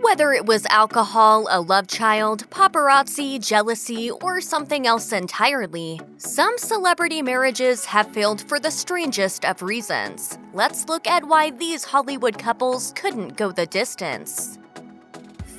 Whether it was alcohol, a love child, paparazzi, jealousy, or something else entirely, some celebrity marriages have failed for the strangest of reasons. Let's look at why these Hollywood couples couldn't go the distance.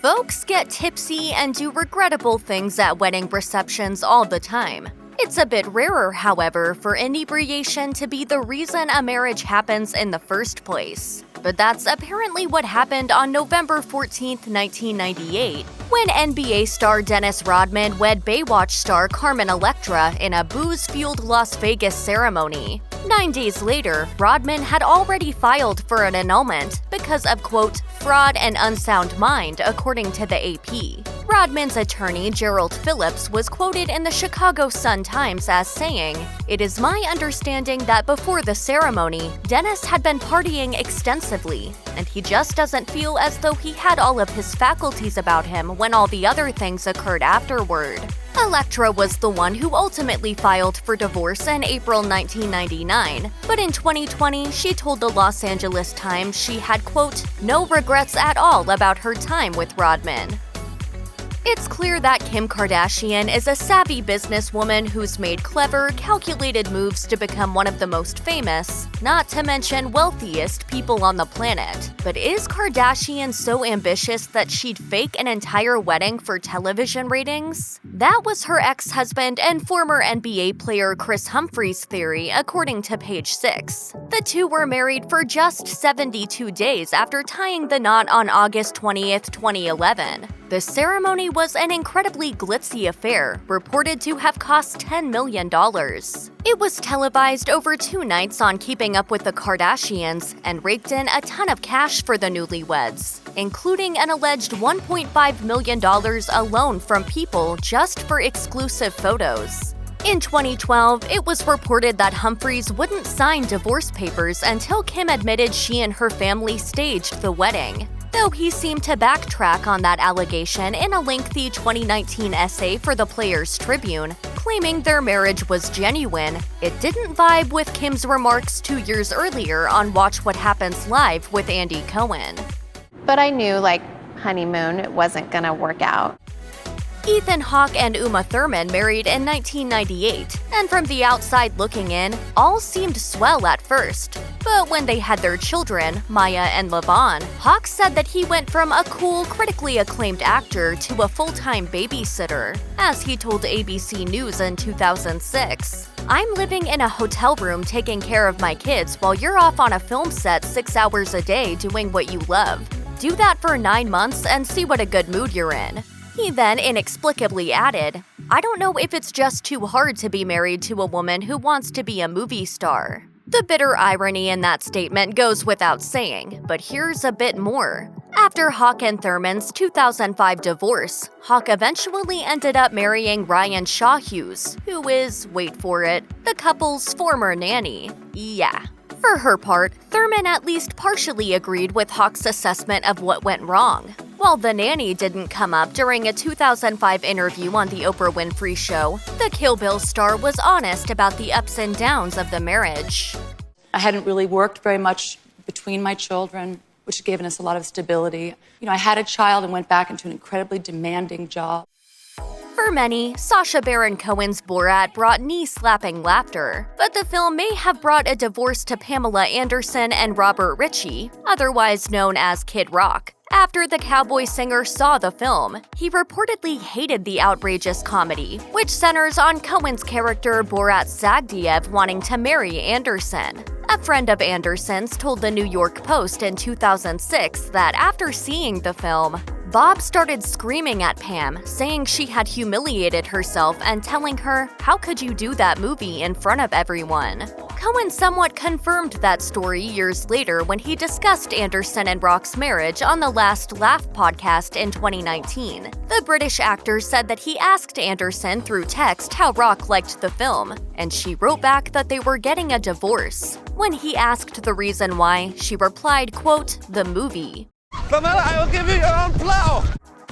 Folks get tipsy and do regrettable things at wedding receptions all the time. It's a bit rarer, however, for inebriation to be the reason a marriage happens in the first place. But that's apparently what happened on November 14, 1998, when NBA star Dennis Rodman wed Baywatch star Carmen Electra in a booze-fueled Las Vegas ceremony. 9 days later, Rodman had already filed for an annulment because of, quote, fraud and unsound mind, according to the AP. Rodman's attorney, Gerald Phillips, was quoted in the Chicago Sun-Times as saying, "It is my understanding that before the ceremony, Dennis had been partying extensively, and he just doesn't feel as though he had all of his faculties about him when all the other things occurred afterward." Electra was the one who ultimately filed for divorce in April 1999, but in 2020, she told the Los Angeles Times she had, quote, no regrets at all about her time with Rodman. It's clear that Kim Kardashian is a savvy businesswoman who's made clever, calculated moves to become one of the most famous, not to mention wealthiest people on the planet. But is Kardashian so ambitious that she'd fake an entire wedding for television ratings? That was her ex-husband and former NBA player Kris Humphries' theory, according to Page 6. The two were married for just 72 days after tying the knot on August 20th, 2011. The ceremony was an incredibly glitzy affair, reported to have cost $10 million. It was televised over 2 nights on Keeping Up with the Kardashians and raked in a ton of cash for the newlyweds, including an alleged $1.5 million alone from people just for exclusive photos. In 2012, it was reported that Humphries wouldn't sign divorce papers until Kim admitted she and her family staged the wedding. Though he seemed to backtrack on that allegation in a lengthy 2019 essay for the Players Tribune, claiming their marriage was genuine, it didn't vibe with Kim's remarks 2 years earlier on Watch What Happens Live with Andy Cohen. But I knew, honeymoon, it wasn't gonna work out. Ethan Hawke and Uma Thurman married in 1998, and from the outside looking in, all seemed swell at first. But when they had their children, Maya and Lavon, Hawke said that he went from a cool, critically acclaimed actor to a full-time babysitter. As he told ABC News in 2006, "I'm living in a hotel room taking care of my kids while you're off on a film set 6 hours a day doing what you love. Do that for 9 months and see what a good mood you're in." He then inexplicably added, "I don't know if it's just too hard to be married to a woman who wants to be a movie star." The bitter irony in that statement goes without saying, but here's a bit more. After Hawke and Thurman's 2005 divorce, Hawke eventually ended up marrying Ryan Shaw Hughes, who is, wait for it, the couple's former nanny. Yeah. For her part, Thurman at least partially agreed with Hawke's assessment of what went wrong. While the nanny didn't come up during a 2005 interview on The Oprah Winfrey Show, the Kill Bill star was honest about the ups and downs of the marriage. I hadn't really worked very much between my children, which had given us a lot of stability. I had a child and went back into an incredibly demanding job. For many, Sacha Baron Cohen's Borat brought knee-slapping laughter, but the film may have brought a divorce to Pamela Anderson and Robert Ritchie, otherwise known as Kid Rock. After the cowboy singer saw the film, he reportedly hated the outrageous comedy, which centers on Cohen's character Borat Sagdiyev wanting to marry Anderson. A friend of Anderson's told the New York Post in 2006 that after seeing the film, Bob started screaming at Pam, saying she had humiliated herself and telling her, "How could you do that movie in front of everyone?" Cohen somewhat confirmed that story years later when he discussed Anderson and Rock's marriage on the Last Laugh podcast in 2019. The British actor said that he asked Anderson through text how Rock liked the film, and she wrote back that they were getting a divorce. When he asked the reason why, she replied, quote, "The movie." Pamela, I will give you your own plow!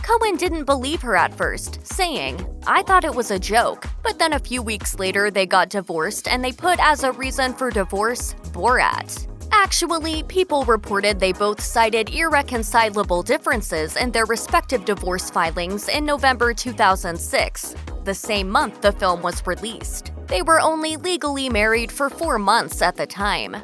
Cohen didn't believe her at first, saying, "I thought it was a joke." But then a few weeks later, they got divorced and they put as a reason for divorce, Borat. Actually, people reported they both cited irreconcilable differences in their respective divorce filings in November 2006, the same month the film was released. They were only legally married for 4 months at the time.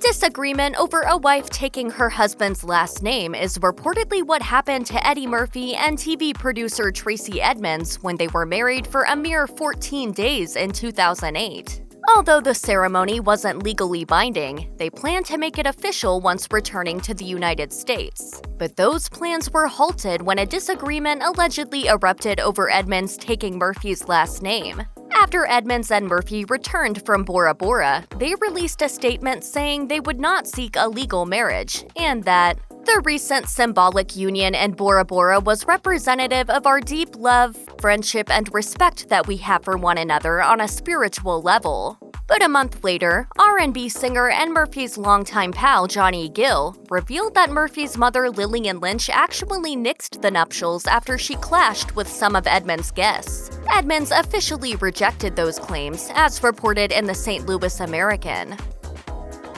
Disagreement over a wife taking her husband's last name is reportedly what happened to Eddie Murphy and TV producer Tracey Edmonds when they were married for a mere 14 days in 2008. Although the ceremony wasn't legally binding, they planned to make it official once returning to the United States. But those plans were halted when a disagreement allegedly erupted over Edmonds taking Murphy's last name. After Edmonds and Murphy returned from Bora Bora, they released a statement saying they would not seek a legal marriage, and that the recent symbolic union in Bora Bora was representative of our deep love, friendship, and respect that we have for one another on a spiritual level. But a month later, R&B singer and Murphy's longtime pal Johnny Gill revealed that Murphy's mother Lillian Lynch actually nixed the nuptials after she clashed with some of Edmonds' guests. Edmonds officially rejected those claims, as reported in the St. Louis American.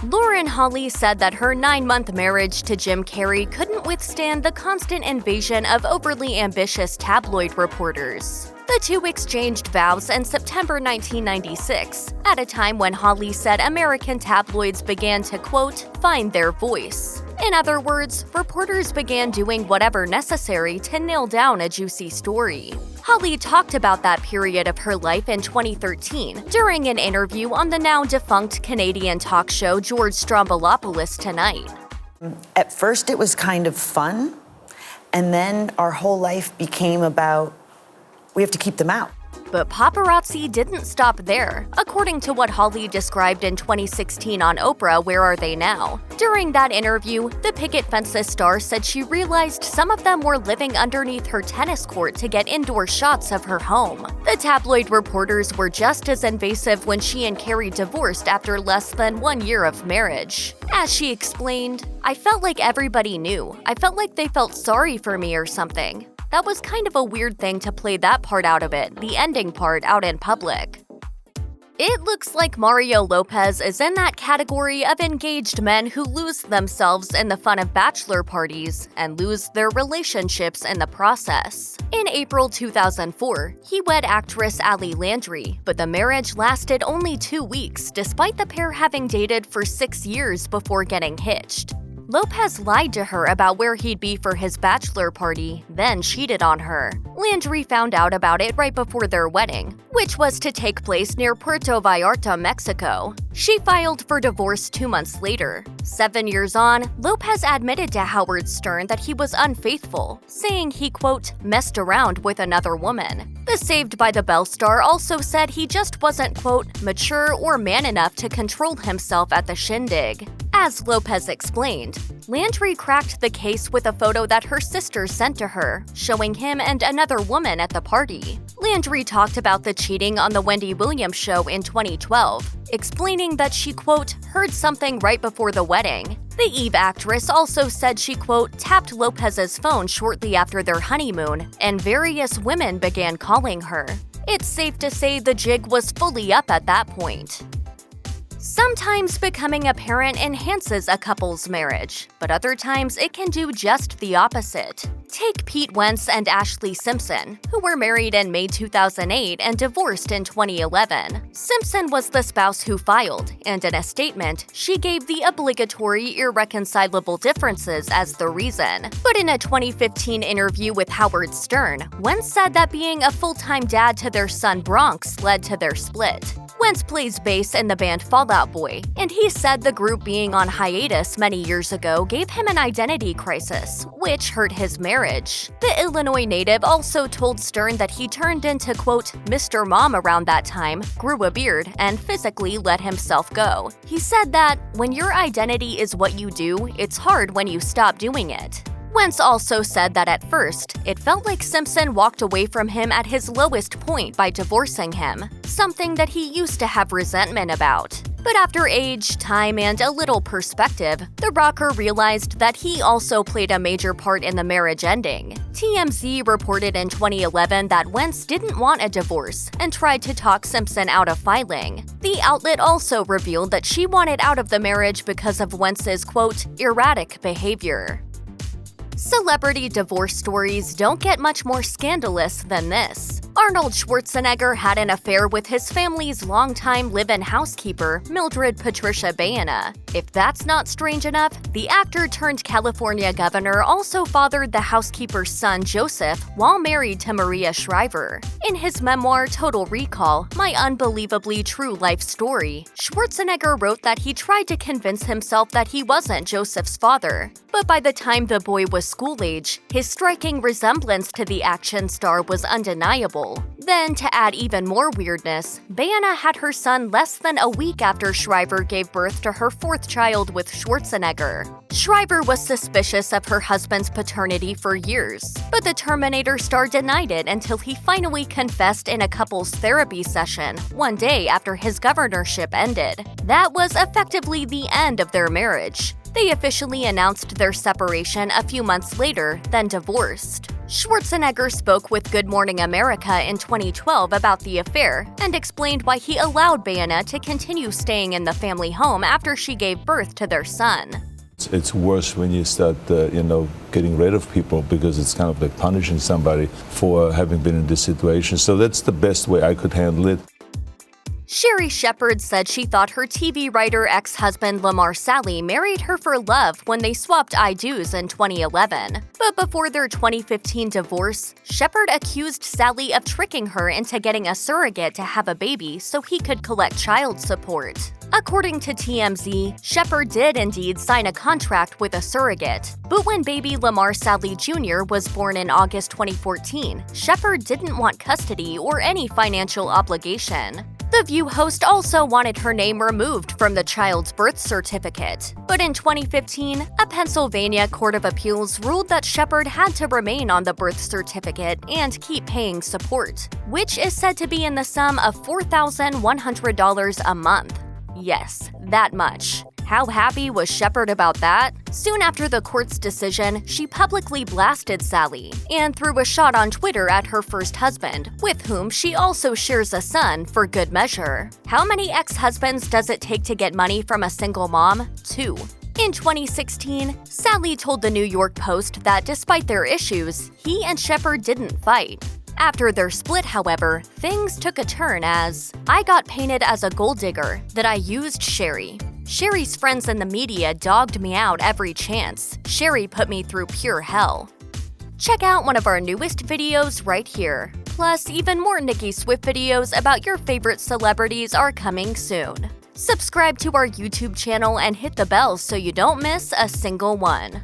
Lauren Holly said that her 9-month marriage to Jim Carrey couldn't withstand the constant invasion of overly ambitious tabloid reporters. The two exchanged vows in September 1996, at a time when Holly said American tabloids began to, quote, find their voice. In other words, reporters began doing whatever necessary to nail down a juicy story. Holly talked about that period of her life in 2013 during an interview on the now-defunct Canadian talk show George Stroumboulopoulos Tonight. At first it was kind of fun, and then our whole life became about we have to keep them out. But paparazzi didn't stop there, according to what Holly described in 2016 on Oprah, Where Are They Now? During that interview, the picket fences star said she realized some of them were living underneath her tennis court to get indoor shots of her home. The tabloid reporters were just as invasive when she and Carrey divorced after less than 1 year of marriage. As she explained, I felt like everybody knew. I felt like they felt sorry for me or something. That was kind of a weird thing to play that part out of it, the ending part, out in public. It looks like Mario Lopez is in that category of engaged men who lose themselves in the fun of bachelor parties and lose their relationships in the process. In April 2004, he wed actress Ali Landry, but the marriage lasted only 2 weeks despite the pair having dated for 6 years before getting hitched. Lopez lied to her about where he'd be for his bachelor party, then cheated on her. Landry found out about it right before their wedding, which was to take place near Puerto Vallarta, Mexico. She filed for divorce 2 months later. 7 years on, Lopez admitted to Howard Stern that he was unfaithful, saying he, quote, messed around with another woman. The Saved by the Bell star also said he just wasn't, quote, mature or man enough to control himself at the shindig. As Lopez explained, Landry cracked the case with a photo that her sister sent to her, showing him and another woman at the party. Landry talked about the cheating on The Wendy Williams Show in 2012, explaining that she, quote, heard something right before the wedding. The Eve actress also said she, quote, tapped Lopez's phone shortly after their honeymoon, and various women began calling her. It's safe to say the jig was fully up at that point. Sometimes becoming a parent enhances a couple's marriage, but other times it can do just the opposite. Take Pete Wentz and Ashley Simpson, who were married in May 2008 and divorced in 2011. Simpson was the spouse who filed, and in a statement, she gave the obligatory irreconcilable differences as the reason. But in a 2015 interview with Howard Stern, Wentz said that being a full-time dad to their son Bronx led to their split. Wentz plays bass in the band Fall Out Boy, and he said the group being on hiatus many years ago gave him an identity crisis, which hurt his marriage. The Illinois native also told Stern that he turned into, quote, Mr. Mom around that time, grew a beard, and physically let himself go. He said that, when your identity is what you do, it's hard when you stop doing it. Wentz also said that at first, it felt like Simpson walked away from him at his lowest point by divorcing him, something that he used to have resentment about. But after age, time, and a little perspective, the rocker realized that he also played a major part in the marriage ending. TMZ reported in 2011 that Wentz didn't want a divorce and tried to talk Simpson out of filing. The outlet also revealed that she wanted out of the marriage because of Wentz's, quote, erratic behavior. Celebrity divorce stories don't get much more scandalous than this. Arnold Schwarzenegger had an affair with his family's longtime live-in housekeeper, Mildred Patricia Baena. If that's not strange enough, the actor-turned-California governor also fathered the housekeeper's son, Joseph, while married to Maria Shriver. In his memoir, Total Recall, My Unbelievably True Life Story, Schwarzenegger wrote that he tried to convince himself that he wasn't Joseph's father. But by the time the boy was school age, his striking resemblance to the action star was undeniable. Then, to add even more weirdness, Baena had her son less than a week after Shriver gave birth to her fourth child with Schwarzenegger. Shriver was suspicious of her husband's paternity for years, but the Terminator star denied it until he finally confessed in a couple's therapy session one day after his governorship ended. That was effectively the end of their marriage. They officially announced their separation a few months later, then divorced. Schwarzenegger spoke with Good Morning America in 2012 about the affair and explained why he allowed Baena to continue staying in the family home after she gave birth to their son. It's worse when you start, getting rid of people because it's kind of like punishing somebody for having been in this situation. So that's the best way I could handle it. Sherri Shepherd said she thought her TV writer ex-husband Lamar Sally married her for love when they swapped I-do's in 2011. But before their 2015 divorce, Shepherd accused Sally of tricking her into getting a surrogate to have a baby so he could collect child support. According to TMZ, Shepherd did indeed sign a contract with a surrogate. But when baby Lamar Sally Jr. was born in August 2014, Shepherd didn't want custody or any financial obligation. The View host also wanted her name removed from the child's birth certificate. But in 2015, a Pennsylvania Court of Appeals ruled that Shepherd had to remain on the birth certificate and keep paying support, which is said to be in the sum of $4,100 a month. Yes, that much. How happy was Shepherd about that? Soon after the court's decision, she publicly blasted Sally and threw a shot on Twitter at her first husband, with whom she also shares a son for good measure. How many ex-husbands does it take to get money from a single mom? 2. In 2016, Sally told the New York Post that despite their issues, he and Shepherd didn't fight. After their split, however, things took a turn as I got painted as a gold digger, that I used Sherri. Sherri's friends in the media dogged me out every chance. Sherri put me through pure hell. Check out one of our newest videos right here. Plus, even more Nicki Swift videos about your favorite celebrities are coming soon. Subscribe to our YouTube channel and hit the bell so you don't miss a single one.